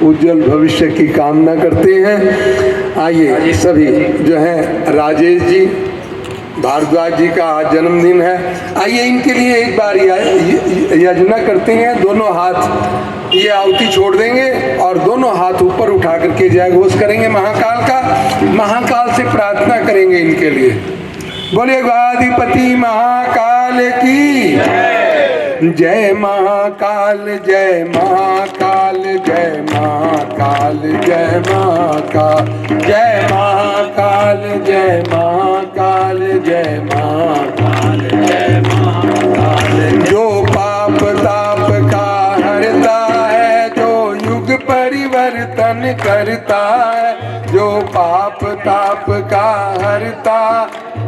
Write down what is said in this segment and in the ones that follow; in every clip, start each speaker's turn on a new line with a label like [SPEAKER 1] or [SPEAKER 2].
[SPEAKER 1] उज्जवल भविष्य की कामना करते हैं। आइए सभी जो हैं, राजेश जी भारद्वाज जी का आज जन्मदिन है, आइए इनके लिए एक बार याचना करते हैं। दोनों हाथ ये आहुति छोड़ देंगे और दोनों हाथ ऊपर उठा करके जय घोष करेंगे महाकाल का। महाकाल से प्रार्थना करेंगे इनके लिए। बोले गवाधिपति महाकाल की जय महाकाल, जय महाकाल, जय महाकाल, जय महाकाल, जय महाकाल, जय महाकाल, जय महाकाल, जय महाकाल। जो पाप ताप का हरता है, जो युग परिवर्तन करता है, जो पाप ताप का हरता,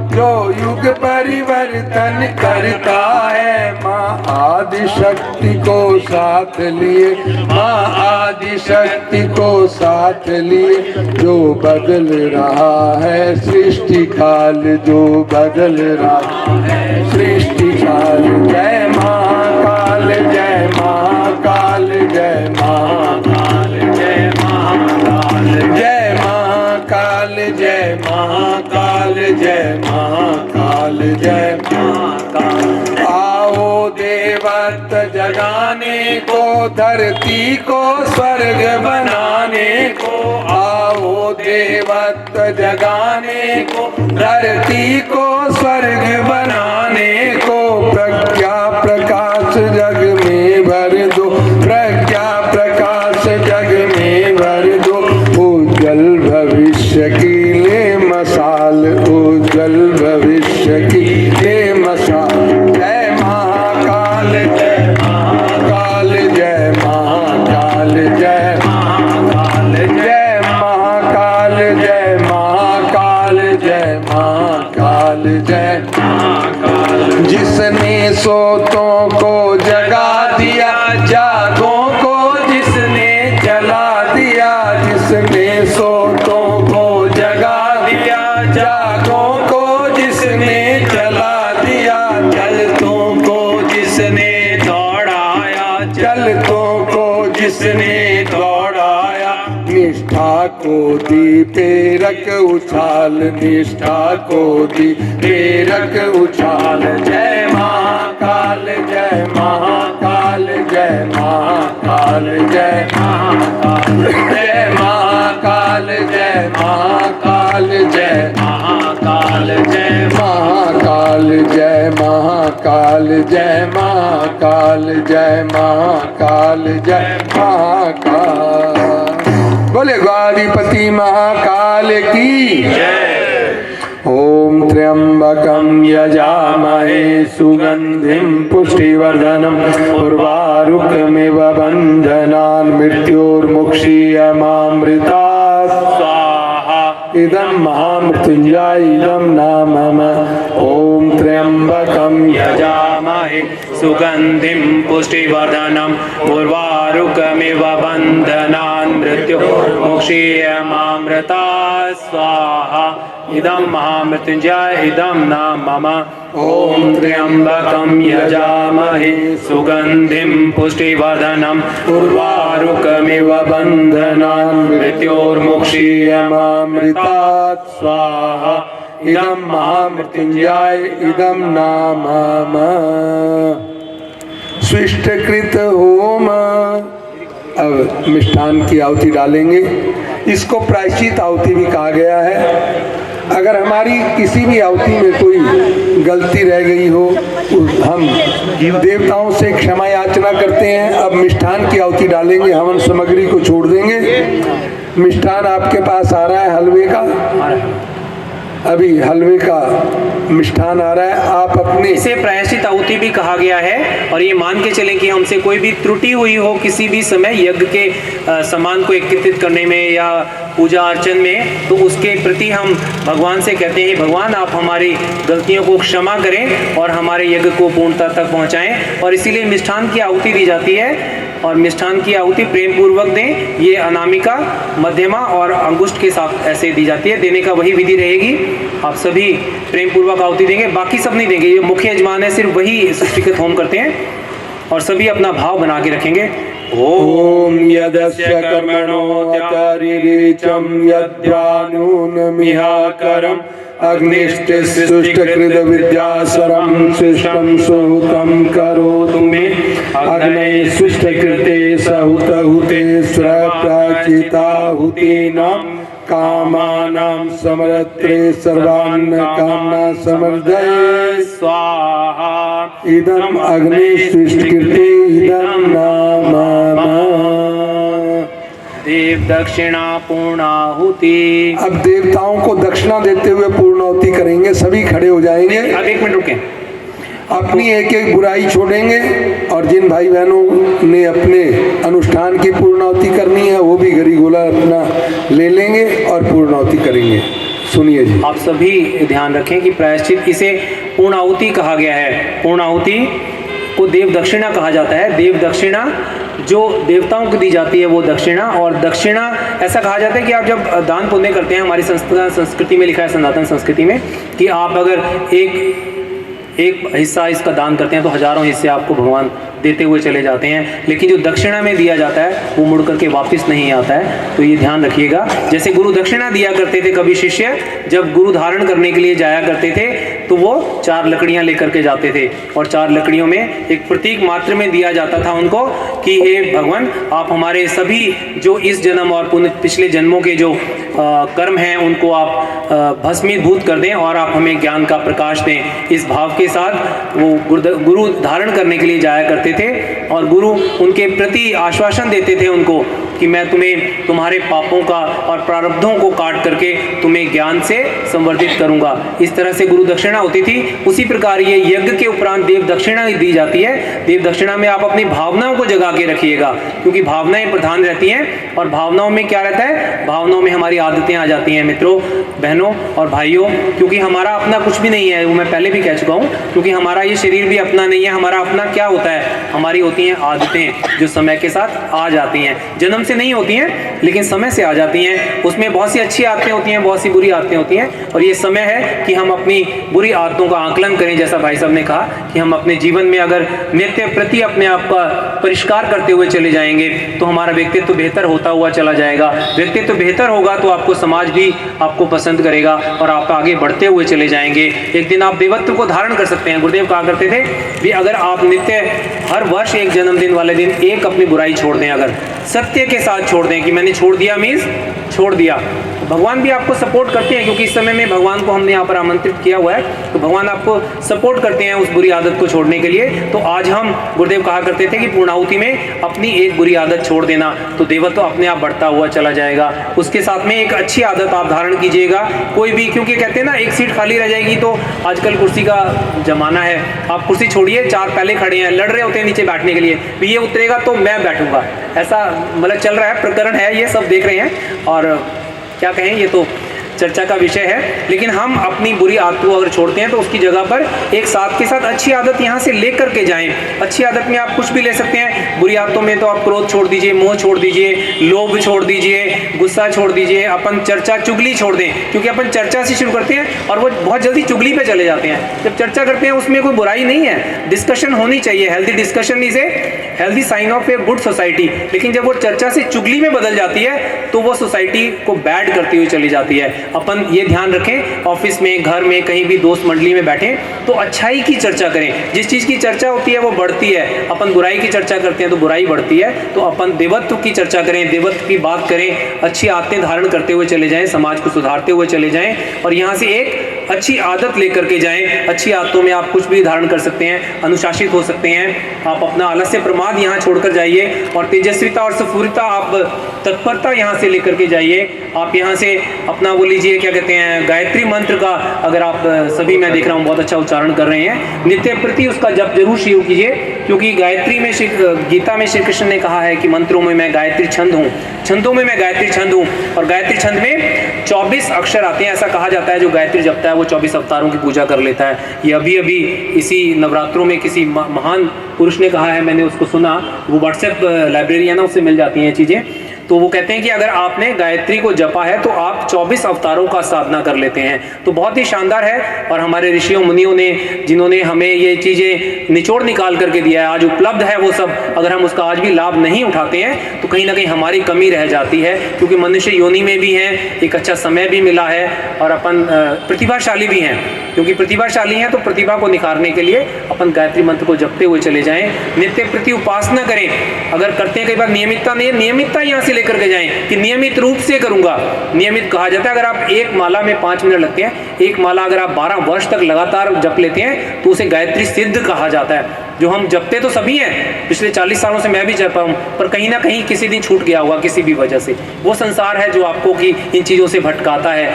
[SPEAKER 1] जो युग परिवर्तन करता है। माँ आदि शक्ति को साथ लिए, माँ आदि शक्ति को साथ लिए, जो बदल रहा है सृष्टि काल, जो बदल रहा है सृष्टि काल। जय महाकाल, जय महाकाल, जय महाकाल, जय महाकाल, जय महाकाल, जय महाकाल, जय महाकाल, जय महाकाल। आओ देवत जगाने को, धरती को स्वर्ग बनाने को, आओ देवत जगाने को, धरती को स्वर्ग बनाने को। प्रज्ञा प्रकाश जग में भर दो, प्रज्ञा प्रकाश जग में भर दो। उज्जवल भविष्य की ले मसाल, उज्जवल भविष्य की ले मसाल। जय महाकाल, जय महाकाल, जय महाकाल, जय महाकाल, जय महाकाल, जय महाकाल, जय महाकाल, जय महाकाल। जिसने सोतों को जगा दिया, जागों को जिसने जला दिया, जिसने सोतों को जगा दिया, जागों को जिसने जला दिया, चलतों को जिसने दौड़ाया, चलतों को जिसने दौड़ाया। निष्ठा को दी प्रेरक उछाल, निष्ठा को दी प्रेरक उछाल। जय महाकाल, जय महाकाल, जय महाकाल, जय महाकाल, जय महाकाल, जय महाकाल, जय महाकाल, जय महाकाल, जय महाकाल, जय महाकाल, जय महाकाल, जय महाकाल। बोले गवाधिपति महाकाल की जय। ओम त्र्यंबकं यजामहे सुगंधिं पुष्टिवर्धनम् उर्वारुकमिव बन्धनान् मृत्योर्मुक्षीयमामृतात् स्वाहा। इदं महामृत्युंजय इदं नाम मम। ओम त्र्यंबकं यजामहे सुगंधिं पुष्टिवर्धनम् उर्वारुकमिव बन्धनान् मृत्योर्मुक्षीयमामृतात् स्वाहा। इदं महामृत्युंजय इदं नाम मम। ओम त्र्यंबकं यजामहे सुगंधिं पुष्टिवर्धनम् उर्वारुकमिव बन्धनान् मृत्योर्मुक्षीयमामृतात् स्वाहा। इदं महामृत्युंजय इदं नाम मम। स्विष्टकृत होम। अब मिष्ठान की आहुति डालेंगे। इसको प्रायश्चित आहुति भी कहा गया है। अगर हमारी किसी भी आहुति में कोई गलती रह गई हो, हम देवताओं से क्षमा याचना करते हैं। अब मिष्ठान की आहुति डालेंगे, हवन सामग्री को छोड़ देंगे। मिष्ठान आपके पास आ रहा है हलवे का, अभी हलवे का मिष्ठान आ रहा है। आप अपने,
[SPEAKER 2] इसे प्रायश्चित आहुति भी कहा गया है। और ये मान के चलें कि हमसे कोई भी त्रुटि हुई हो किसी भी समय यज्ञ के सामान को एकत्रित करने में या पूजा अर्चन में, तो उसके प्रति हम भगवान से कहते हैं, भगवान आप हमारी गलतियों को क्षमा करें और हमारे यज्ञ को पूर्णता तक पहुंचाएं। और इसीलिए मिष्ठान की आहुति दी जाती है। और मिष्ठान की आहुति प्रेम पूर्वक दें। ये अनामिका, मध्यमा और अंगुष्ठ के साथ ऐसे दी जाती है। देने का वही विधि रहेगी। आप सभी प्रेम पूर्वक आहुति देंगे, बाकी सब नहीं देंगे। ये मुख्य यजमान है, सिर्फ वही सृष्टिकृत होम करते हैं। और सभी अपना भाव बना के रखेंगे।
[SPEAKER 1] ओम यदस्य कर्मणो अकारिरेचम यद्वानूनमिहाकरम् अग्निष्टिष्टकृत विद्यासरं शिष्टं सुहुतं करोतु मे अग्ने शिष्टकृते सहुतहुते स्वप्राचिताहुतीनां कामानां समरत्रे सर्वान्न कामना समर्दये
[SPEAKER 2] स्वाहा।
[SPEAKER 1] इदम अग्नि शिष्टकृते इदम नाम
[SPEAKER 2] देव दक्षिणा पूर्णाहुति।
[SPEAKER 1] अब देवताओं को दक्षिणा देते हुए पूर्णाहुति करेंगे। सभी खड़े हो जाएंगे।
[SPEAKER 2] अब 1 मिनट रुकें।
[SPEAKER 1] अपनी एक एक बुराई छोड़ेंगे और जिन भाई बहनों ने अपने अनुष्ठान की पूर्णाहुति करनी है वो भी घड़ी गोला अपना ले लेंगे और पूर्णाहुति करेंगे। सुनिए जी।
[SPEAKER 2] आप सभी ध्यान रखें कि प्रायश्चित इसे पूर्णाहुति कहा गया है। पूर्णाहुति को देव दक्षिणा कहा जाता है। देव दक्षिणा जो देवताओं को दी जाती है वो दक्षिणा। और दक्षिणा ऐसा कहा जाता है कि आप जब दान पुण्य करते हैं, हमारी संस्कृति में लिखा है, सनातन संस्कृति में, कि आप अगर एक हिस्सा इसका दान करते हैं तो हजारों हिस्से आपको भगवान देते हुए चले जाते हैं। लेकिन जो दक्षिणा में दिया जाता है वो मुड़ करके वापस नहीं आता है। तो ये ध्यान रखिएगा। जैसे गुरु दक्षिणा दिया करते थे कभी शिष्य, जब गुरु धारण करने के लिए जाया करते थे तो वो 4 लकड़ियां लेकर के जाते थे और 4 लकड़ियों में एक प्रतीक मात्र में दिया जाता था उनको कि हे भगवान, आप हमारे सभी जो इस जन्म और पिछले जन्मों के जो कर्म हैं उनको आप भस्मीभूत कर दें और आप हमें ज्ञान का प्रकाश दें। इस भाव के साथ वो गुरु धारण करने के लिए जाया करते थे और गुरु उनके प्रति आश्वासन देते थे उनको कि मैं तुम्हें तुम्हारे पापों का और प्रारब्धों को काट करके तुम्हें ज्ञान से संवर्धित करूंगा। इस तरह से गुरु दक्षिणा होती थी। उसी प्रकार ये यज्ञ के उपरांत देव दक्षिणा दी जाती है। देव दक्षिणा में आप अपनी भावनाओं को जगा के रखिएगा, क्योंकि भावनाएं प्रधान रहती हैं। और भावनाओं में क्या रहता है? भावनाओं में हमारी आदतें आ जाती हैं मित्रों, बहनों और भाइयों। क्योंकि हमारा अपना कुछ भी नहीं है, वो मैं पहले भी कह चुका हूँ। क्योंकि हमारा ये शरीर भी अपना नहीं है। हमारा अपना क्या होता है? हमारी होती हैं आदतें, जो समय के साथ आ जाती हैं। जन्म से नहीं होती हैं लेकिन समय से आ जाती हैं। उसमें बहुत सी अच्छी आदतें होती हैं, बहुत सी बुरी आदतें होती हैं। और ये समय है कि हम अपनी बुरी आदतों का आकलन करें। जैसा भाई साहब ने कहा कि हम अपने जीवन में अगर नित्य प्रति अपने आप का परिष्कार करते हुए चले जाएंगे तो हमारा व्यक्तित्व बेहतर होता हुआ चला जाएगा। व्यक्तित्व बेहतर होगा तो आपको समाज भी आपको पसंद करेगा और आप आगे बढ़ते हुए चले जाएंगे। एक दिन आप देवत्व को धारण कर सकते हैं। गुरुदेव कहा करते थे भी अगर आप नित्य हर वर्ष एक जन्मदिन वाले दिन एक अपनी बुराई छोड़ दें, अगर सत्य के साथ छोड़ दें कि मैंने छोड़ दिया मीन्स छोड़ दिया, भगवान भी आपको सपोर्ट करते हैं। क्योंकि इस समय में भगवान को हमने यहाँ पर आमंत्रित किया हुआ है, तो भगवान आपको सपोर्ट करते हैं उस बुरी आदत को छोड़ने के लिए। तो आज हम गुरुदेव कहा करते थे कि पूर्णाहुति में अपनी एक बुरी आदत छोड़ देना तो देवत्व अपने आप बढ़ता हुआ चला जाएगा। उसके साथ में एक अच्छी आदत आप धारण कीजिएगा। कोई भी, क्योंकि कहते हैं ना एक सीट खाली रह जाएगी, तो आजकल कुर्सी का जमाना है। आप कुर्सी छोड़िए, 4 पहले खड़े हैं, लड़ रहे होते हैं नीचे बैठने के लिए, ये उतरेगा तो मैं बैठूंगा। ऐसा मतलब चल रहा है, प्रकरण है, ये सब देख रहे हैं। और क्या कहें, ये तो चर्चा का विषय है। लेकिन हम अपनी बुरी आदतों अगर छोड़ते हैं तो उसकी जगह पर एक साथ के साथ अच्छी आदत यहाँ से लेकर के जाएं। अच्छी आदत में आप कुछ भी ले सकते हैं। बुरी आदतों में तो आप क्रोध छोड़ दीजिए, मोह छोड़ दीजिए, लोभ छोड़ दीजिए, गुस्सा छोड़ दीजिए, अपन चर्चा चुगली छोड़ दें। क्योंकि अपन चर्चा से शुरू करते हैं और वो बहुत जल्दी चुगली पे चले जाते हैं। जब चर्चा करते हैं उसमें कोई बुराई नहीं है, डिस्कशन होनी चाहिए। Healthy discussion is a healthy sign of a good society. लेकिन जब वो चर्चा से चुगली में बदल जाती है तो वो सोसाइटी को बैड करती हुई चली जाती है। अपन ये ध्यान रखें, ऑफिस में, घर में, कहीं भी दोस्त मंडली में बैठें तो अच्छाई की चर्चा करें। जिस चीज़ की चर्चा होती है वो बढ़ती है। अपन बुराई की चर्चा करते हैं तो बुराई बढ़ती है। तो अपन देवत्व की चर्चा करें, देवत्व की बात करें, अच्छी आदतें धारण करते हुए चले जाएं, समाज को सुधारते हुए चले जाएं और यहाँ से एक अच्छी आदत लेकर के जाएं। अच्छी आदतों में आप कुछ भी धारण कर सकते हैं, अनुशासित हो सकते हैं। आप अपना आलस्य प्रमाद यहाँ छोड़कर जाइए और तेजस्विता और स्फूर्ता, आप तत्परता यहाँ से लेकर के जाइए। आप यहाँ से अपना वो लीजिए, क्या कहते हैं, गायत्री मंत्र का अगर आप सभी, मैं देख रहा हूँ बहुत अच्छा उच्चारण कर रहे हैं, नित्य प्रति उसका जप जरूर शुरू कीजिए। क्योंकि गायत्री में गीता में श्री कृष्ण ने कहा है कि मंत्रों में मैं गायत्री छंद हूँ, छंदों में मैं गायत्री छंद हूँ। और गायत्री छंद में 24 अक्षर आते हैं। ऐसा कहा जाता है जो गायत्री जपता है वो 24 अवतारों की पूजा कर लेता है। ये अभी अभी इसी नवरात्रों में किसी महान पुरुष ने कहा है, मैंने उसको सुना, वो व्हाट्सएप लाइब्रेरी है ना, उससे मिल जाती हैं चीज़ें। तो वो कहते हैं कि अगर आपने गायत्री को जपा है तो आप 24 अवतारों का साधना कर लेते हैं। तो बहुत ही शानदार है, और हमारे ऋषियों मुनियों ने जिन्होंने हमें ये चीज़ें निचोड़ निकाल करके दिया है, आज उपलब्ध है वो सब, अगर हम उसका आज भी लाभ नहीं उठाते हैं तो कहीं ना कहीं हमारी कमी रह जाती है, क्योंकि मनुष्य योनि में भी हैं, एक अच्छा समय भी मिला है, और अपन प्रतिभाशाली भी हैं। क्योंकि प्रतिभाशाली हैं तो प्रतिभा को निखारने के लिए अपन गायत्री मंत्र को जपते हुए चले जाएं, नित्य प्रति उपासना करें। अगर करते हैं कई बार नियमितता नहीं है, नियमितता यहाँ से लेकर के जाएं कि नियमित रूप से करूंगा। नियमित कहा जाता है, अगर आप एक माला में 5 मिनट लगते हैं, एक माला अगर आप 12 वर्ष तक लगातार जप लेते हैं तो उसे गायत्री सिद्ध कहा जाता है। जो हम जपते तो सभी हैं, पिछले 40 सालों से मैं भी जपा हूँ, पर कहीं ना कहीं किसी दिन छूट गया होगा किसी भी वजह से। वो संसार है जो आपको कि इन चीज़ों से भटकाता है,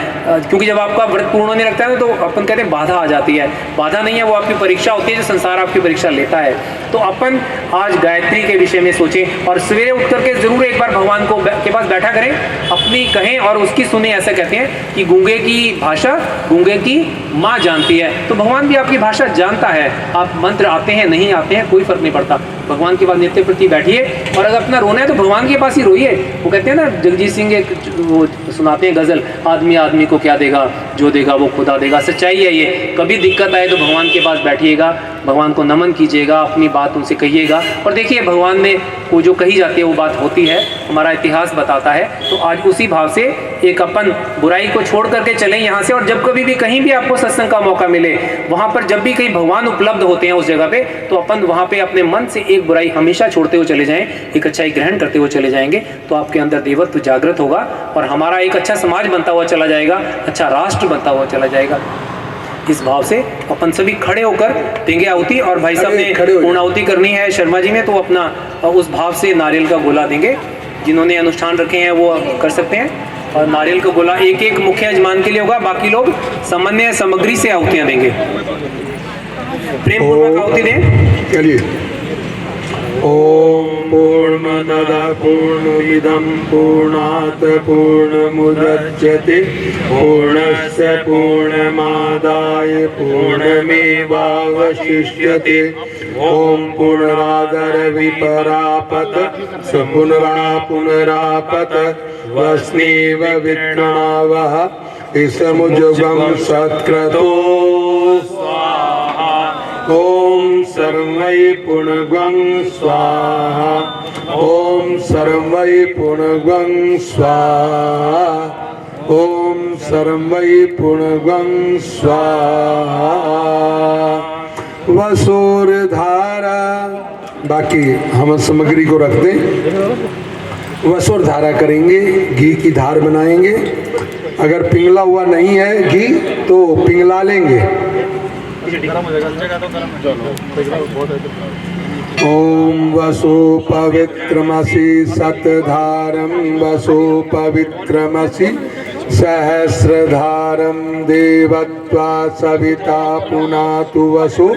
[SPEAKER 2] क्योंकि जब आपका व्रत पूर्ण होने लगता है ना तो अपन कहते हैं बाधा आ जाती है। बाधा नहीं है, वो आपकी परीक्षा होती है, जो संसार आपकी परीक्षा लेता है। तो अपन आज गायत्री के विषय में सोचें, और सवेरे उठ करके जरूर एक बार भगवान को के पास बैठा करें, अपनी कहें और उसकी सुने। ऐसा कहते हैं कि गूंगे की भाषा गूंगे की माँ जानती है, तो भगवान भी आपकी भाषा जानता है। आप मंत्र आते हैं नहीं आते हैं कोई फर्क नहीं पड़ता, भगवान के पास नित्य प्रति बैठिए, और अगर अपना रोना है तो भगवान के पास ही रोइए। वो कहते हैं ना, जगजीत सिंह एक वो सुनाते हैं गजल, आदमी आदमी को क्या देगा, जो देगा वो खुदा देगा। सच्चाई है ये, कभी दिक्कत आए तो भगवान के पास बैठिएगा, भगवान को नमन कीजिएगा, अपनी बात उनसे कहिएगा, और देखिए भगवान ने को जो कही जाती है वो बात होती है, हमारा इतिहास बताता है। तो आज उसी भाव से एक अपन बुराई को छोड़ करके चलें यहाँ से, और जब कभी भी कहीं भी आपको सत्संग का मौका मिले, वहाँ पर जब भी कहीं भगवान उपलब्ध होते हैं उस जगह पे, तो अपन वहाँ पे अपने मन से एक बुराई हमेशा छोड़ते हुए चले जाएं, एक अच्छाई ग्रहण करते हुए चले जाएंगे, तो आपके अंदर देवत्व जागृत होगा, और हमारा एक अच्छा समाज बनता हुआ चला जाएगा, अच्छा राष्ट्र बनता हुआ चला जाएगा। इस भाव से अपन सभी खड़े होकर देंगे आहुति, और भाई साहब ने पूर्ण आहुति करनी है शर्मा जी में, तो अपना उस भाव से नारियल का गोला देंगे। जिन्होंने अनुष्ठान रखे हैं वो कर सकते हैं, और नारियल का गोला एक एक मुख्य यजमान के लिए होगा, बाकी लोग सामान्य सामग्री से आहुतियाँ देंगे। प्रेम पूर्वक आहुति दें।
[SPEAKER 1] चलिए। ओम पूर्णमदः पूर्णमिदं पूर्णात् पूर्णमुदच्यते पूर्णस्य पूर्णमादाय पूर्णमेवावशिष्यते। ओम पुनरादर विपरापत सपुनरापुनरापत वस्नेव विक्रमावह इसमुजुगं सत्क्रतो स्वाहा। ओम सर्वै पुनर्गं स्वाहा। ओम सर्वै पुनर्गं स्वाहा। ओम सर्वै पुनर्गं स्वाहा। वसुरधारा, बाकी हम सामग्री को रख दें। वसुरधारा करेंगे, घी की धार बनाएंगे। अगर पिघला हुआ नहीं है घी तो पिघला लेंगे। ओम वसु पवित्रमसि सतधारं वसु पवित्रमसि सहस्रधारं देवत्वा सविता पुनातु वसु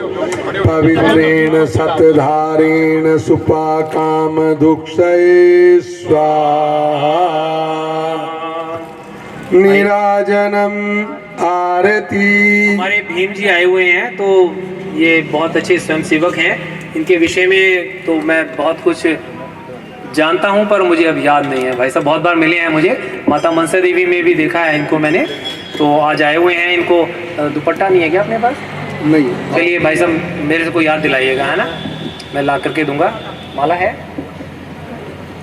[SPEAKER 1] पवित्रेण सतधारेण सुपाकामधुक्षये स्वाहा। नीराजनम आरती।
[SPEAKER 2] हमारे भीम जी आए हुए हैं, तो ये बहुत अच्छे स्वयंसेवक हैं। इनके विषय में तो मैं बहुत कुछ जानता हूं, पर मुझे अब याद नहीं है। भाई साहब बहुत बार मिले हैं मुझे, माता मनसा देवी में भी देखा है इनको मैंने, तो आज आए हुए हैं। इनको दुपट्टा नहीं है क्या अपने पास?
[SPEAKER 1] नहीं।
[SPEAKER 2] चलिए भाई साहब मेरे से कोई याद दिलाइएगा, है ना, मैं ला करके दूंगा। माला है,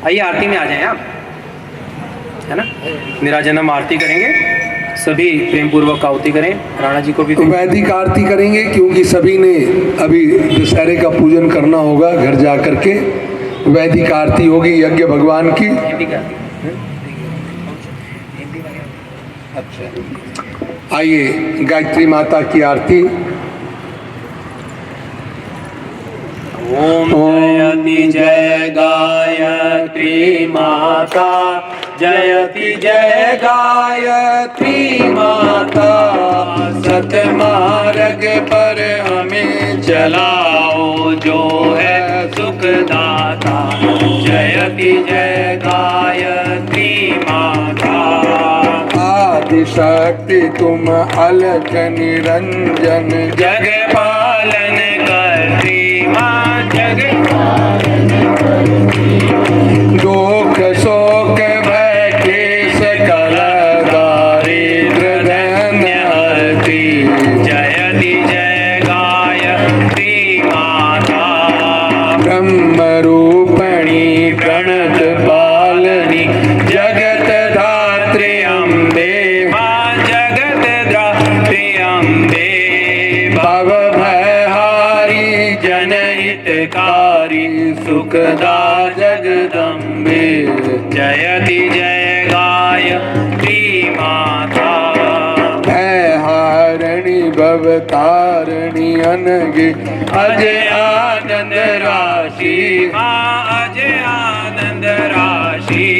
[SPEAKER 2] आइए आरती में आ जाएं आप, है ना। निराजनम आरती करेंगे, सभी प्रेम पूर्वक आहुति करें। राणा जी को भी
[SPEAKER 1] वैदिक आरती करेंगे, क्योंकि सभी ने अभी दशहरे का पूजन करना होगा घर जा करके। वैदिक आरती होगी यज्ञ भगवान की। अच्छा, आइए गायत्री माता की आरती।
[SPEAKER 2] ओम जयति जय गायत्री माता, जयति जय गायत्री माता, सतमार्ग पर हमें चलाओ जो है सुखदाता। जयति जय गायत्री माता,
[SPEAKER 1] आदिशक्ति तुम अलख निरंजन,
[SPEAKER 2] जग पालन करती माँ, जग
[SPEAKER 1] दुख शोक सुखदा जगदम्बे।
[SPEAKER 2] जयति जय गायत्री माता।
[SPEAKER 1] हारणी भवतारिणी अनगे अजय आनंद राशि।
[SPEAKER 2] अजय आनंद राशि।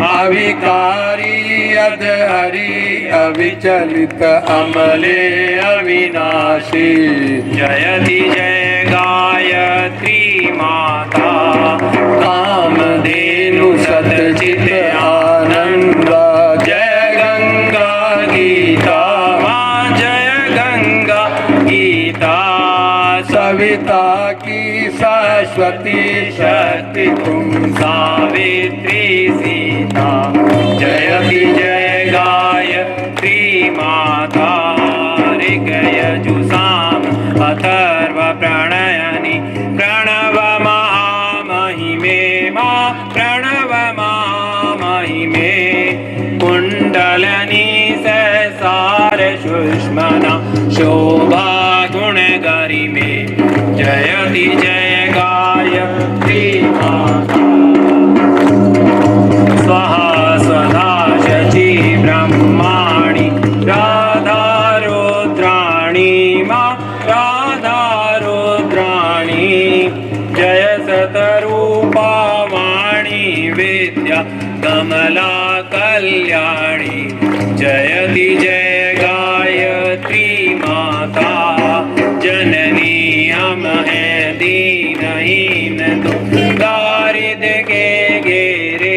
[SPEAKER 1] अविकारी अधहरि अविचलित अमले अविनाशी।
[SPEAKER 2] जयति जय गायत्री माता।
[SPEAKER 1] कामधेनु सतचित आनंद। जय गंगा गीता।
[SPEAKER 2] जय गंगा गीता।
[SPEAKER 1] सविता की शाश्वती शक्ति तुम।
[SPEAKER 2] सावित्री सीता। जयति जय गायत्री माता। ऋग्यजुषाम् अथर्व प्रणयनि प्रणव महामहिमे। प्रणव महामहिमे। कुण्डलनी सहसार सुष्मना शोभा गुण गरिमे। जयति जय गायत्री माता। स्वाहा स्वधा शची ब्रह्माणि राधा रुद्राणि। राधा रुद्राणि। जय सतरूपा वाणी विद्या कमला कल्याणी। जयति जय गायत्री माता। जननी हम हैं दीनहीन तो दारिद्र के घेरे।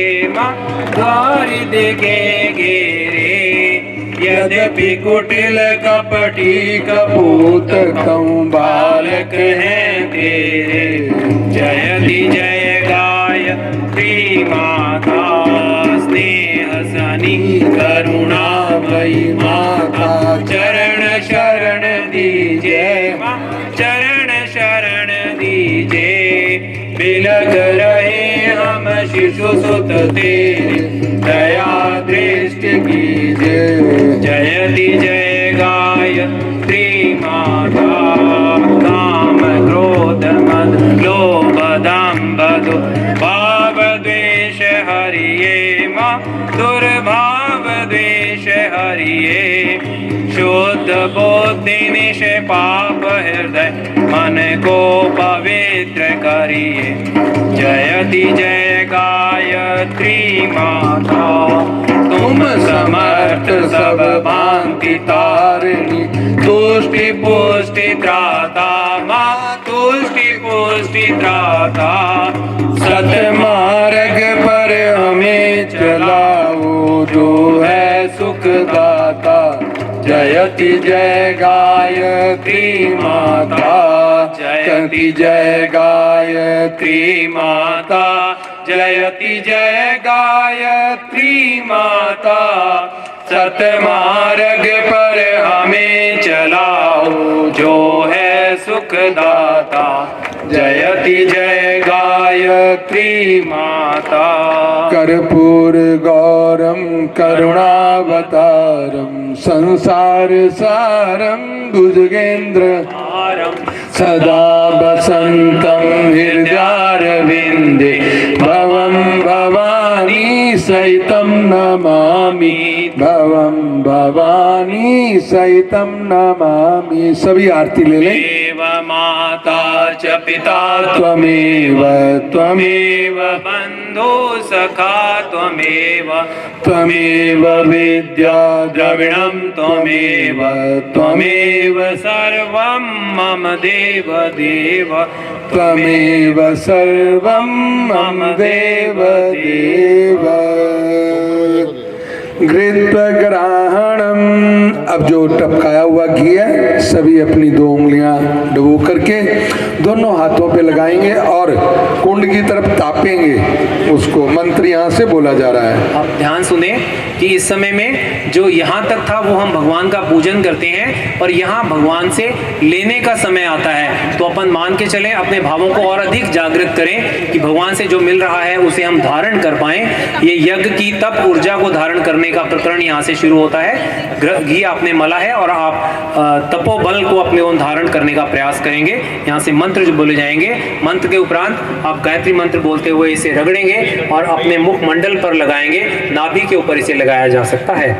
[SPEAKER 2] दारिद्र के घेरे। यद्यपि कुटिल कपटी कपूत कऊं बालक हैं तेरे। जयति जय गायत्री माता। स्नेह सनी करुणा भई माता। चरण शरण दीजे। चरण शरण दीजे। बिलख रहे हम शिशु सुत तेरे। दया दृष्टि कीजे। जयति जय गायत्री माता। काम क्रोध मद लोभ दंभ भाव द्वेष हरिये। दुर्भाव द्वेष हरिये। शुद्ध बुद्धि निष्पाप हृदय मन को पवित्र करिए। जयति जय गायत्री माता। तुम समर्थ सब भांति तारिणी। तुष्टि पुष्टि त्राता। माँ तुष्टि पुष्टि त्राता। सतमार्ग पर हमें चलाओ जो है सुखदाता। जयति जय गायत्री माता। जयति जय गायत्री माता। जयति जय गायत्री माता। सतमार्ग पर हमें चलाओ जो है सुखदाता। जयति जय गायत्री माता। कर्पूर गौरम करुणावतारम संसार सारम भुजगेंद्र सदा वसंतम हृदयारविंदे। भवं भवानी सहितं नमामि। भवं भवानी सहितं नमामि। सभी आरती ले लें। देव माता च पिता
[SPEAKER 1] त्वमेव त्वमेव
[SPEAKER 2] बंधु सखा त्वमेव।
[SPEAKER 1] त्वमेव विद्या द्रविणं
[SPEAKER 2] त्वमेव। त्वमेव सर्वं मम देव देव।
[SPEAKER 1] त्वमेव सर्वं मम देव देव। घृतग्रहणम। अब जो टपकाया हुआ घी है सभी अपनी 2 उंगलियां डुबो करके दोनों हाथों पे लगाएंगे और कुंड की तरफ तापेंगे उसको। मंत्र यहाँ से बोला जा रहा है।
[SPEAKER 2] आप ध्यान सुने कि इस समय में जो यहाँ तक था वो हम भगवान का पूजन करते हैं और यहाँ भगवान से लेने का समय आता है। तो अपन मान के चलें, अपने भावों को और अधिक जागृत करें कि भगवान से जो मिल रहा है उसे हम धारण कर पाएं। ये यज्ञ की तप ऊर्जा को धारण करने का प्रकरण यहाँ से शुरू होता है। घी आपने मला है और आप तपोबल को अपने ओर धारण करने का प्रयास करेंगे। यहाँ से मंत्र मंत्र जो बोले जाएंगे, मंत्र के उपरांत आप गायत्री मंत्र बोलते हुए इसे रगड़ेंगे और अपने मुखमंडल पर लगाएंगे। नाभि के ऊपर इसे लगाया जा सकता है।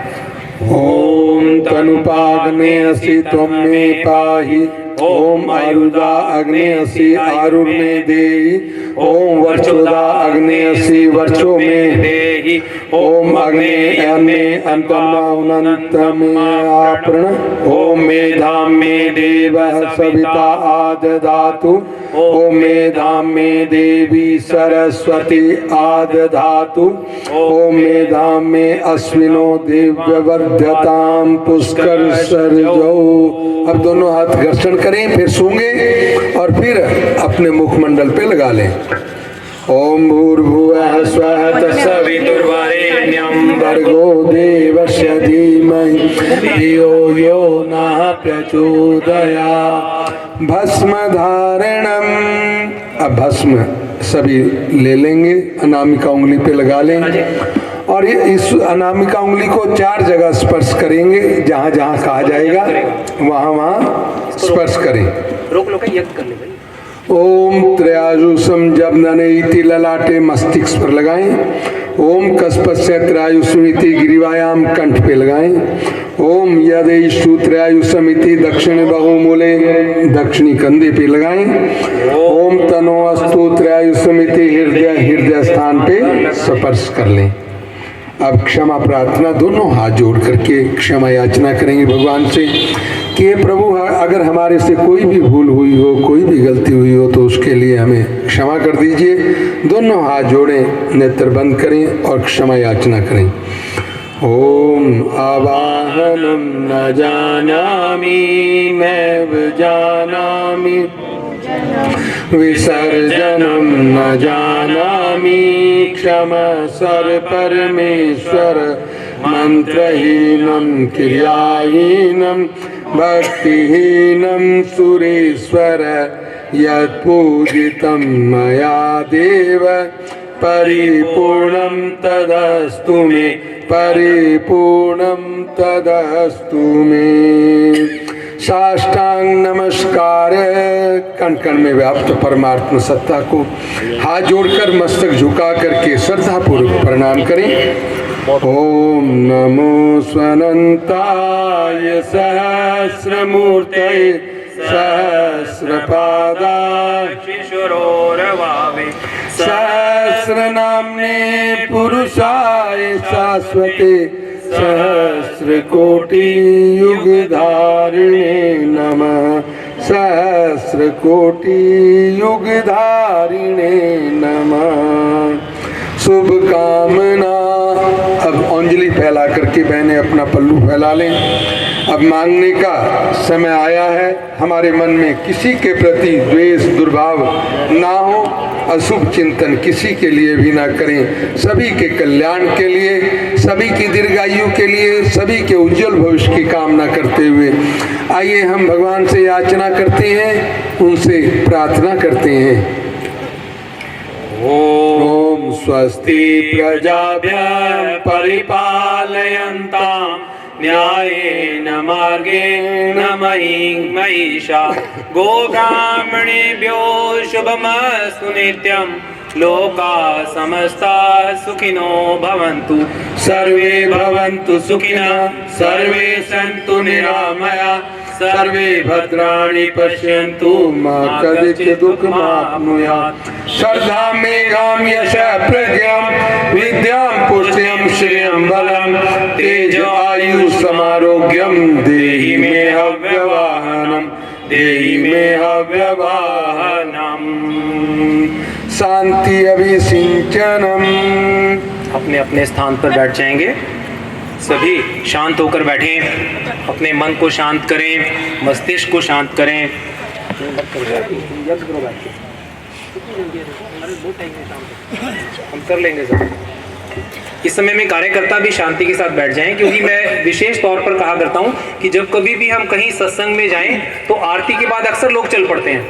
[SPEAKER 1] ओम तनुपाग्ने असि त्वं मे पाहि, ओम आयुधा अग्ने असि आरुर में देहि, ओम वर्चोदा अग्ने असि वर्चो में देहि, ओम अग्ने अन्ने अंतमाउनंत में आपृण, ओम मेधाम में देवः सविता आदधातु, ओम मेधाम में देवी सरस्वती आदधातु, ओम मेधाम में अश्विनो दिव्यवर्ध्यताम पुष्कर सर्जौ। अब दोनों हाथ घर्षण करें, फिर सूंघे और फिर अपने मुखमंडल पे लगा लें। ओम भूर्भुवः स्वः तत्सवितुर्वरेण्यं भर्गो देवस्य धीमहि धियो यो नः प्रचोदयात्। भस्म धारणम, अब भस्म सभी ले लेंगे, अनामिका उंगली पे लगा लें और इस अनामिका उंगली को 4 जगह स्पर्श करेंगे। जहाँ जहाँ कहा जाएगा वहाँ वहाँ स्पर्श करें।
[SPEAKER 2] रोक लो, यज्ञ कर ले भाई।
[SPEAKER 1] ओम त्रयायुषम जबननेति ललाटे मस्तिष्क पर लगाएं। ओम कस्पस्य त्रयायुषमिति गिरिवायाम कंठ पे लगाएं। ओम यदेषु त्रयायुषमिति दक्षिण बहुमूले दक्षिणी कंधे पे लगाएं। ओम तनो अस्तु त्रयायुषमिति हृदय स्थान पे स्पर्श कर लें। अब क्षमा प्रार्थना, दोनों हाथ जोड़ करके क्षमा याचना करेंगे भगवान से कि हे प्रभु, अगर हमारे से कोई भी भूल हुई हो, कोई भी गलती हुई हो तो उसके लिए हमें क्षमा कर दीजिए। दोनों हाथ जोड़ें, नेत्र बंद करें और क्षमा याचना करें। ओम आवाहनम न जानामि नैव जानामि, विसर्जनम न जानामि क्षमा सर परमेश्वर, मंत्रहीनम क्रियाहीनम भक्तिहीनम सुरेश्वर, यत्पूजितं मया देव परिपूर्णं तदस्तु मे, परिपूर्णं तदस्तु मे। साष्टांग नमस्कार, कण कण में व्याप्त परमात्मा सत्ता को हाथ जोड़कर मस्तक झुका करके श्रद्धापूर्वक प्रणाम करें। ओम नमो स्वनंताय सहस्रमूर्तये सहस्रपादाय शिशुरोरवावे, सहस्रनाम्ने पुरुषाय शाश्वते सहस्रकोटि युगधारिणे नमः, सहस्रकोटि युगधारिणे नमः। शुभ कामना, अब अंजलि फैला करके बहनें अपना पल्लू फैला लें। अब मांगने का समय आया है। हमारे मन में किसी के प्रति द्वेष दुर्भाव ना हो, अशुभ चिंतन किसी के लिए भी ना करें। सभी के कल्याण के लिए, सभी की दीर्घायु के लिए, सभी के उज्जवल भविष्य की कामना करते हुए आइए हम भगवान से याचना करते हैं, उनसे प्रार्थना करते हैं। ओम स्वस्ति प्रजाभ्यः परिपालयन्तां न्यायेन मार्गेण महीं महिषा, गोब्राह्मणेभ्यो शुभमस्तु नित्यं, लोकाः समस्ताः सुखिनो भवन्तु, सर्वे भवन्तु सुखिनः, सर्वे सन्तु निरामया, सर्वे भद्राणि पश्यन्तु मा कदाचित् दुःखमाप्नुयात्। श्रद्धा मेघां यशः प्रज्ञां विद्यां पुष्टिं श्रियं बलं, तेज आयु समारोग्यं देहि मे हव्यवाहनं, देहि मे हव्यवाहनं। शांति अभिसिंचनम।
[SPEAKER 2] अपने अपने स्थान पर बैठ जाएंगे। सभी शांत होकर बैठें, अपने मन को शांत करें, मस्तिष्क को शांत करें। हम कर लेंगे सर। इस समय में कार्यकर्ता भी शांति के साथ बैठ जाएं, क्योंकि मैं विशेष तौर पर कहा करता हूं कि जब कभी भी हम कहीं सत्संग में जाएं तो आरती के बाद अक्सर लोग चल पड़ते हैं।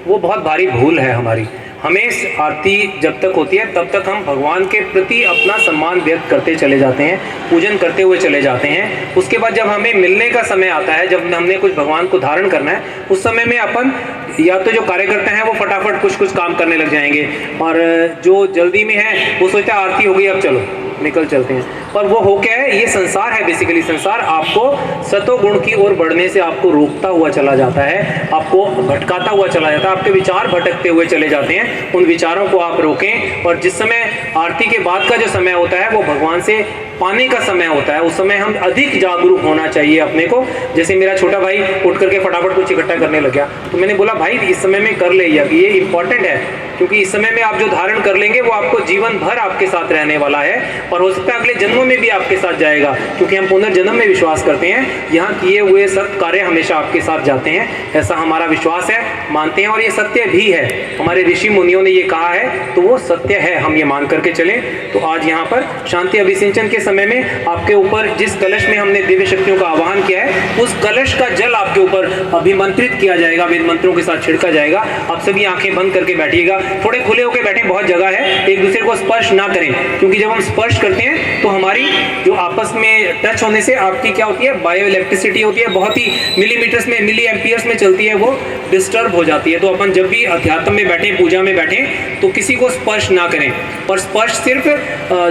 [SPEAKER 2] वो बहुत भारी भूल है हमारी। हमें आरती जब तक होती है तब तक हम भगवान के प्रति अपना सम्मान व्यक्त करते चले जाते हैं, पूजन करते हुए चले जाते हैं। उसके बाद जब हमें मिलने का समय आता है, जब हमने कुछ भगवान को धारण करना है, उस समय में अपन या तो जो कार्यकर्ता हैं वो फटाफट कुछ कुछ काम करने लग जाएंगे, और जो जल्दी में है वो सोचते हैं आरती हो गई अब चलो निकल चलते हैं। पर वो हो क्या है, ये संसार है बेसिकली। संसार आपको सतोगुण की ओर बढ़ने से आपको रोकता हुआ चला जाता है, आपको भटकाता हुआ चला जाता है, आपके विचार भटकते हुए चले जाते हैं। उन विचारों को आप रोकें, और जिस समय आरती के बाद का जो समय होता है वो भगवान से पाने का समय होता है। उस समय हम अधिक जागरूक होना चाहिए अपने को। जैसे मेरा छोटा भाई उठ करके फटाफट कुछ इकट्ठा करने लग गया, तो मैंने बोला भाई इस समय में कर ले, ये इंपॉर्टेंट है, क्योंकि इस समय में आप जो धारण कर लेंगे वो आपको जीवन भर आपके साथ रहने वाला है, और हो सकता है अगले जन्मों में भी आपके साथ जाएगा, क्योंकि हम पुनर्जन्म में विश्वास करते हैं। यहाँ किए हुए सत्य कार्य हमेशा आपके साथ जाते हैं, ऐसा हमारा विश्वास है, मानते हैं, और ये सत्य भी है। हमारे ऋषि मुनियों ने ये कहा है तो वो सत्य है, हम ये मान करके चलें। तो आज यहाँ पर शांति अभिसिंचन के समय में आपके ऊपर जिस कलश में हमने दिव्य शक्तियों का आवाहन किया है, उस कलश का जल आपके ऊपर अभिमंत्रित किया जाएगा, वेद मंत्रों के साथ छिड़का जाएगा। आप सभी आंखें बंद करके बैठिएगा, थोड़े खुले होकर बैठे, बहुत जगह है, एक दूसरे को स्पर्श ना करें, क्योंकि जब हम स्पर्श करते हैं तो हमारी जो आपस में टच होने से आपकी क्या होती है, बायो इलेक्ट्रिसिटी होती है, बहुत ही मिलीमीटर्स में, मिली एम्पियर्स में चलती है, वो डिस्टर्ब हो जाती है। तो अपन जब भी अध्यात्म में बैठे, पूजा में बैठे, तो किसी को स्पर्श ना करें, और स्पर्श सिर्फ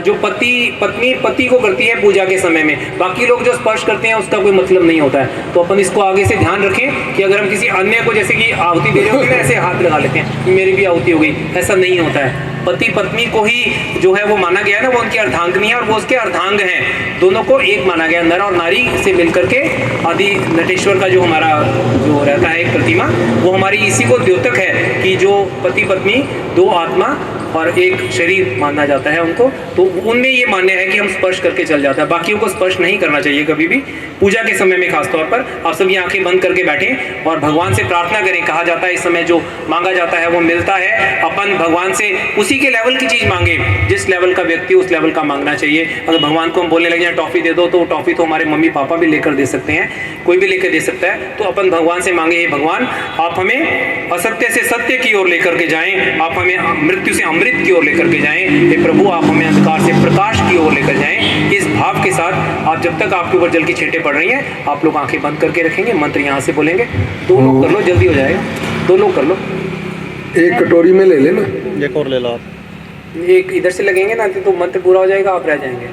[SPEAKER 2] जो पत्नी पति को करती है पूजा के समय में, बाकी लोग जो स्पर्श करते हैं उसका कोई मतलब नहीं होता है। तो अपन इसको आगे से ध्यान रखें कि अगर हम किसी अन्य को, जैसे कि आहुति दे रहे होंगे ना, ऐसे हाथ लगा लेते हैं कि मेरी भी आहुति हो गई, ऐसा नहीं होता है। पति पत्नी को ही जो है वो माना गया है ना, वो उनकी अर्धांगिनी है और वो उसके अर्धांग हैं, दोनों को एक माना गया। नर और नारी से मिलकर के आदि नटेश्वर का जो हमारा जो रहता है एक प्रतिमा, वो हमारी इसी को द्योतक है कि जो पति पत्नी दो आत्मा और एक शरीर माना जाता है उनको। तो उनमें ये मान्य है कि हम स्पर्श करके चल जाता है, बाकियों को स्पर्श नहीं करना चाहिए कभी भी, पूजा के समय में खासतौर पर। आप सभी आंखें बंद करके बैठें और भगवान से प्रार्थना करें। कहा जाता है इस समय जो मांगा जाता है वो मिलता है। अपन भगवान से उसी के लेवल की चीज मांगे, जिस लेवल का व्यक्ति उस लेवल का मांगना चाहिए। अगर भगवान को हम बोलने लगे टॉफी दे दो, तो टॉफी तो हमारे मम्मी पापा भी लेकर दे सकते हैं, कोई भी लेकर दे सकता है। तो अपन भगवान से मांगे, हे भगवान आप हमें असत्य से सत्य की ओर लेकर के जाएं, आप हमें मृत्यु से अमृत की ओर लेकर के जाएं, हे प्रभु आप हमें अंधकार से प्रकाश की ओर लेकर जाएं। इस भाव के साथ आप जब तक आपके ऊपर जल की छींटें पड़ रही हैं, आप लोग आंखें बंद करके रखेंगे, मंत्र यहाँ से बोलेंगे। दो लोग कर लो, जल्दी हो जाएगा, दो लोग कर लो।
[SPEAKER 1] एक कटोरी में ले लेना,
[SPEAKER 3] एक और ले लो आप।
[SPEAKER 2] एक इधर से लगेंगे ना तो मंत्र पूरा हो जाएगा, आप रह जाएंगे।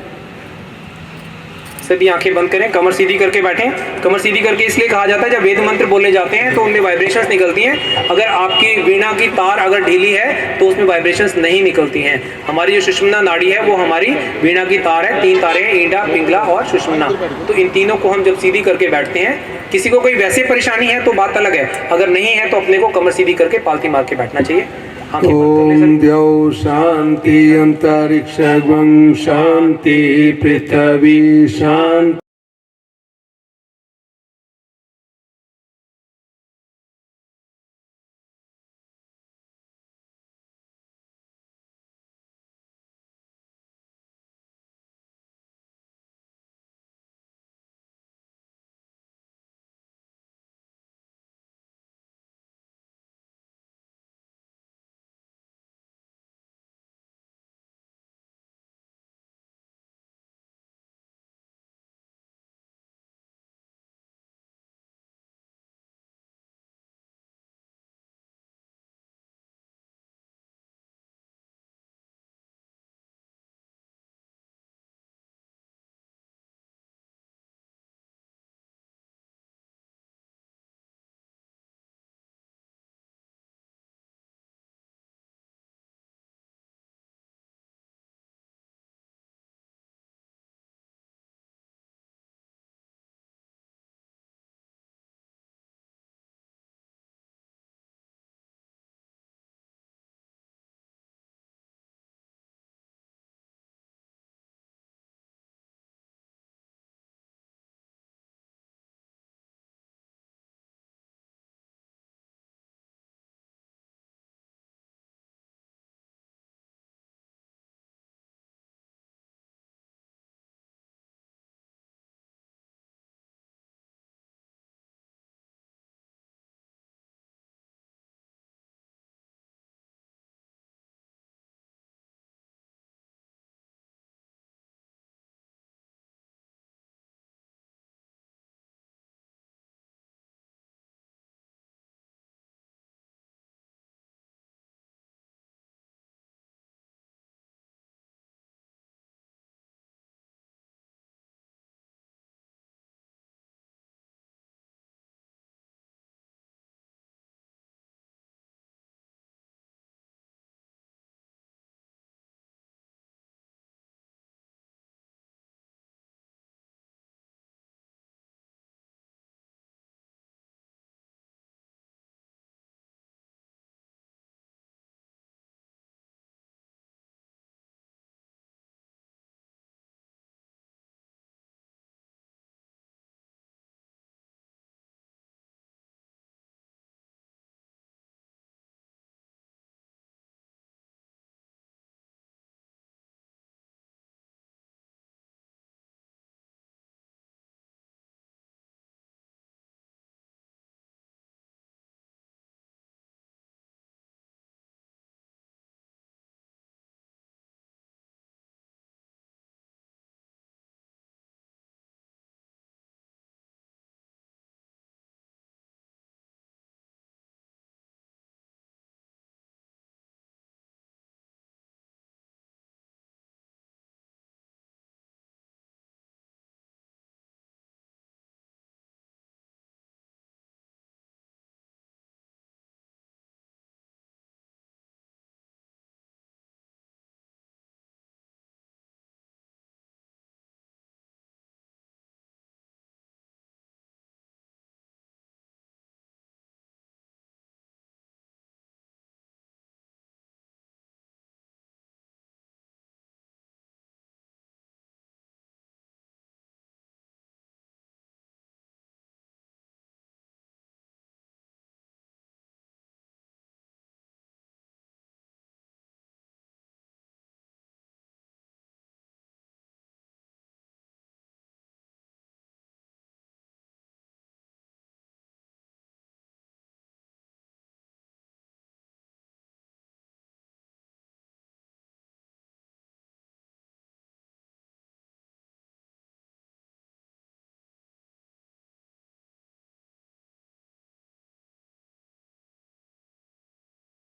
[SPEAKER 2] सभी आंखें बंद करें, कमर सीधी करके बैठें। कमर सीधी करके इसलिए कहा जाता है, जब वेद मंत्र बोले जाते हैं तो उनमें वाइब्रेशंस निकलती हैं। अगर आपकी वीणा की तार अगर ढीली है तो उसमें वाइब्रेशंस नहीं निकलती हैं। हमारी जो सुषुम्ना नाड़ी है वो हमारी वीणा की तार है, 3 तारे हैं, ईंडा, पिंगला और सुषुम्ना। तो इन तीनों को हम जब सीधी करके बैठते हैं, किसी को कोई वैसे परेशानी है तो बात अलग है, अगर नहीं है तो अपने को कमर सीधी करके पालती मार के बैठना चाहिए।
[SPEAKER 1] ओम द्यौ शांति अंतरिक्ष शांति पृथ्वी शांति।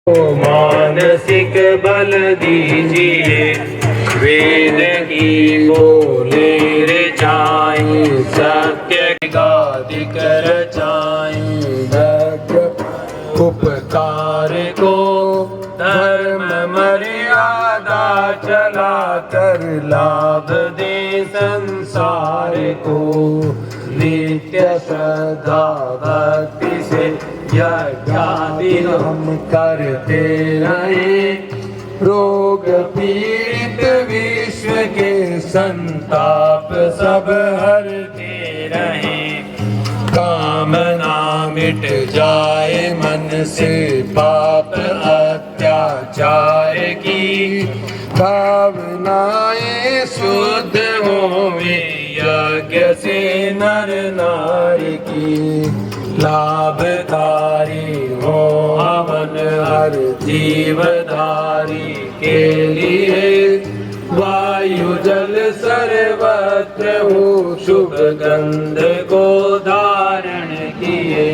[SPEAKER 2] मानसिक बल दीजिए, वेद की बोले रे जाए, सत्य गादिक रचाए,
[SPEAKER 1] उपकार को धर्म मर्यादा चला कर लाभ दे संसार को, नित्य श्रद्धा भक्ति से यज्ञादि हम करते रहे, रोग पीड़ित विश्व के संताप सब हरते रहे, कामना मिट जाए मन से पाप अत्याचार की, भावनाएं शुद्ध होवे यज्ञ से नर नारी की, लाभकारी हो हवन हर जीवधारी के लिए, वायु जल सर्वत्र हो शुभ गंध को धारण किए,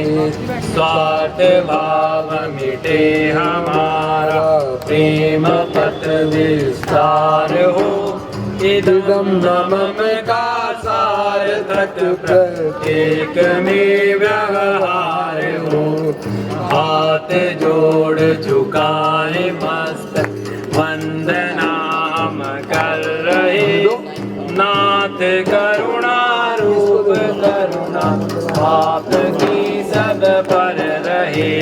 [SPEAKER 1] स्वार्थ भाव मिटे हमारा प्रेम पथ विस्तार हो, इदम नमम का सार्थक प्रत्येक में व्यवहार हो, हाथ जोड़ झुकाए मस्त वंदना हम कर रहे, नाथ करुणा रूप करुणा आप की सब पर रहे,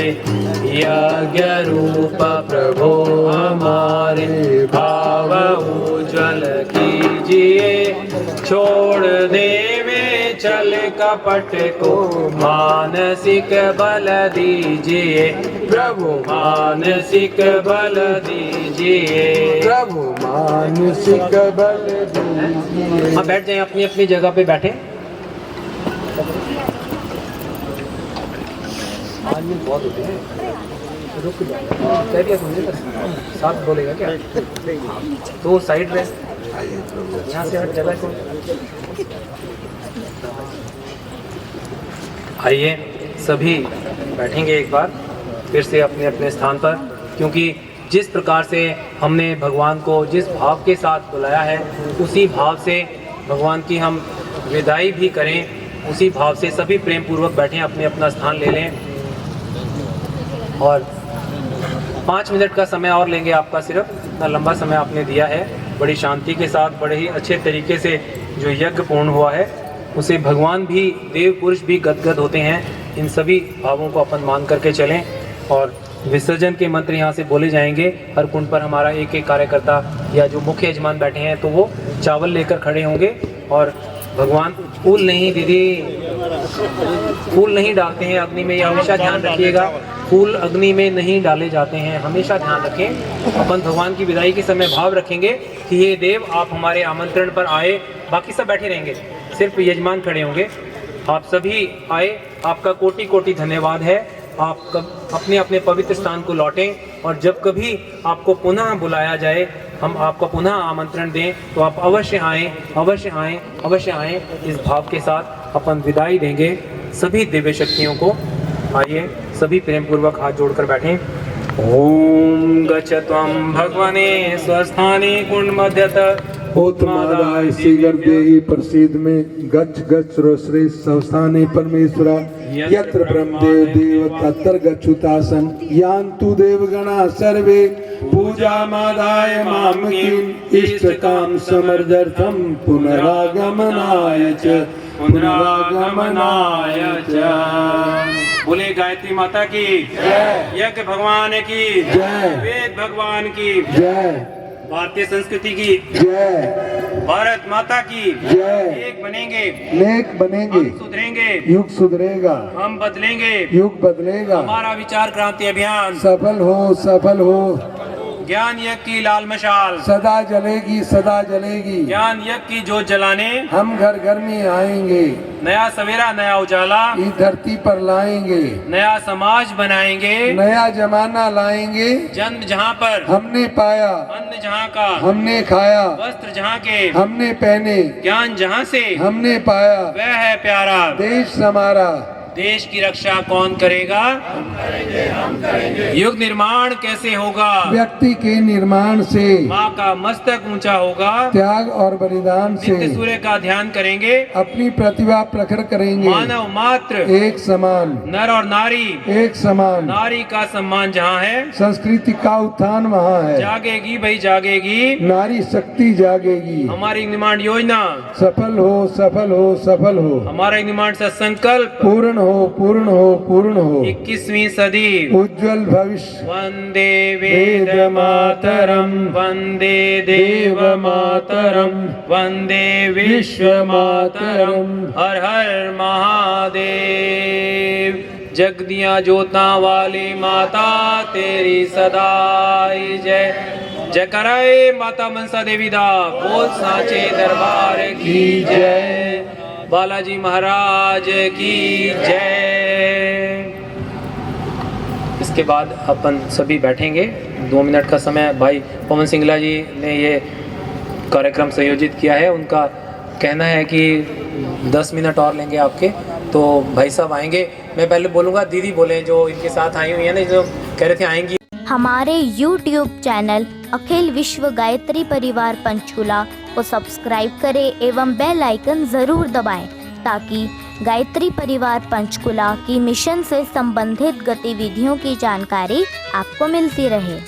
[SPEAKER 1] यज्ञ रूप प्रभु हमारे भाव उज्ज्वल कीजिए, छोड़ देवे चल कपट को मानसिक बल दीजिए, प्रभु मानसिक बल दीजिए, प्रभु मानसिक बल दीजिए।
[SPEAKER 2] हाँ, बैठ जाएं, अपनी अपनी जगह पे बैठे। आदमी बहुत होते हैं, रुक जाओ, कह दिया सुनिए, बस साथ बोलेगा क्या? तो साइड में यहाँ से हट जगह को आइए, सभी बैठेंगे एक बार फिर से अपने अपने स्थान पर, क्योंकि जिस प्रकार से हमने भगवान को जिस भाव के साथ बुलाया है, उसी भाव से भगवान की हम विदाई भी करें, उसी भाव से सभी प्रेम पूर्वक बैठें, अपने अपना स्थान ले लें और 5 मिनट का समय और लेंगे आपका, सिर्फ इतना लंबा समय आपने दिया है, बड़ी शांति के साथ, बड़े ही अच्छे तरीके से जो यज्ञ पूर्ण हुआ है उसे भगवान भी, देव पुरुष भी गदगद होते हैं। इन सभी भावों को अपन मान करके चलें और विसर्जन के मंत्र यहाँ से बोले जाएंगे। हर कुंड पर हमारा एक एक कार्यकर्ता या जो मुख्य यजमान बैठे हैं तो वो चावल लेकर खड़े होंगे और भगवान फूल नहीं, दीदी फूल नहीं डालते हैं अग्नि में, ये हमेशा ध्यान रखिएगा, फूल अग्नि में नहीं डाले जाते हैं, हमेशा ध्यान रखें। अपन भगवान की विदाई के समय भाव रखेंगे कि ये देव आप हमारे आमंत्रण पर आए, बाकी सब बैठे रहेंगे, सिर्फ यजमान खड़े होंगे। आप सभी आए, आपका कोटि कोटि धन्यवाद है। आप अपने अपने पवित्र स्थान को लौटें और जब कभी आपको पुनः बुलाया जाए, हम आपको पुनः आमंत्रण दें तो आप अवश्य आएँ, अवश्य आएँ, अवश्य आएँ। इस भाव के साथ अपन विदाई देंगे सभी दिव्य शक्तियों को। आइए सभी प्रेम पूर्वक हाथ जोड़कर बैठें। ओम गच्छत्वं भगवने स्वस्थाने कुंड मध्यतः
[SPEAKER 1] उत्तमादाय शीघ्र देहि प्रसिद्ध में गच्छ गच्छ रोश्रे संस्थाने परमेश्वरा यत्र ब्रह्मदेव देव तत्र गच्छुतासन यान्तु देवगणा सर्वे पूजा मादाय मामकीम इष्ट काम समर्थम पुनरागमनाय च पुनरागमनाय च।
[SPEAKER 2] बोले गायत्री माता की जय, यज्ञ भगवान की
[SPEAKER 1] जय,
[SPEAKER 2] वेद भगवान की
[SPEAKER 1] जय,
[SPEAKER 2] भारतीय संस्कृति की
[SPEAKER 1] जय,
[SPEAKER 2] भारत माता की
[SPEAKER 1] जय।
[SPEAKER 2] एक बनेंगे,
[SPEAKER 1] नेक बनेंगे,
[SPEAKER 2] हम सुधरेंगे,
[SPEAKER 1] युग सुधरेगा,
[SPEAKER 2] हम बदलेंगे,
[SPEAKER 1] युग बदलेगा,
[SPEAKER 2] हमारा विचार क्रांति अभियान
[SPEAKER 1] सफल हो, सफल हो।
[SPEAKER 2] ज्ञान यज्ञ की लाल मशाल
[SPEAKER 1] सदा जलेगी, सदा जलेगी।
[SPEAKER 2] ज्ञान यज्ञ की जोत जलाने
[SPEAKER 1] हम घर घर में आएंगे,
[SPEAKER 2] नया सवेरा, नया उजाला
[SPEAKER 1] इस धरती पर लाएंगे,
[SPEAKER 2] नया समाज बनाएंगे,
[SPEAKER 1] नया जमाना लाएंगे।
[SPEAKER 2] जन्म जहाँ पर
[SPEAKER 1] हमने पाया,
[SPEAKER 2] अन्न जहाँ का,
[SPEAKER 1] हमने खाया,
[SPEAKER 2] वस्त्र जहाँ के,
[SPEAKER 1] हमने पहने,
[SPEAKER 2] ज्ञान जहाँ से
[SPEAKER 1] हमने पाया,
[SPEAKER 2] वह है प्यारा।
[SPEAKER 1] देश हमारा,
[SPEAKER 2] देश की रक्षा कौन करेगा? युग निर्माण कैसे होगा?
[SPEAKER 1] व्यक्ति के निर्माण से,
[SPEAKER 2] माँ का मस्तक ऊंचा होगा,
[SPEAKER 1] त्याग और बलिदान से,
[SPEAKER 2] नित्य सूर्य का ध्यान करेंगे,
[SPEAKER 1] अपनी प्रतिभा प्रखर करेंगे।
[SPEAKER 2] मानव मात्र
[SPEAKER 1] एक समान,
[SPEAKER 2] नर और नारी,
[SPEAKER 1] एक समान,
[SPEAKER 2] नारी का सम्मान जहाँ है,
[SPEAKER 1] संस्कृति का उत्थान वहाँ है।
[SPEAKER 2] जागेगी भाई जागेगी,
[SPEAKER 1] नारी शक्ति जागेगी।
[SPEAKER 2] हमारी निर्माण योजना
[SPEAKER 1] सफल हो, सफल हो, सफल हो।
[SPEAKER 2] हमारा निर्माण सा संकल्प
[SPEAKER 1] पूर्ण हो, पूर्ण हो, पूर्ण हो।
[SPEAKER 2] 21वीं सदी।
[SPEAKER 1] उज्जवल भविष्य।
[SPEAKER 2] वंदे वेद मातरम, वंदे देव मातरम, वंदे विश्व मातरम, हर हर महादेव। जगदियां जोतना वाली माता तेरी सदाई जय। जय कराए माता मनसा देवी दा, बोल साचे दरबार की जय। बालाजी महाराज की जय। इसके बाद अपन सभी बैठेंगे, 2 मिनट का समय भाई पवन सिंगला जी ने ये कार्यक्रम संयोजित किया है। उनका कहना है कि 10 मिनट और लेंगे आपके, तो भाई साहब आएंगे। मैं पहले बोलूँगा, दीदी बोले जो इनके साथ आई हुई है ना, जो कह रहे थे आएंगी।
[SPEAKER 3] हमारे YouTube चैनल अखिल विश्व गायत्री परिवार पंचकुला को सब्सक्राइब करें एवं बेल आइकन ज़रूर दबाएं, ताकि गायत्री परिवार पंचकुला की मिशन से संबंधित गतिविधियों की जानकारी आपको मिलती रहे।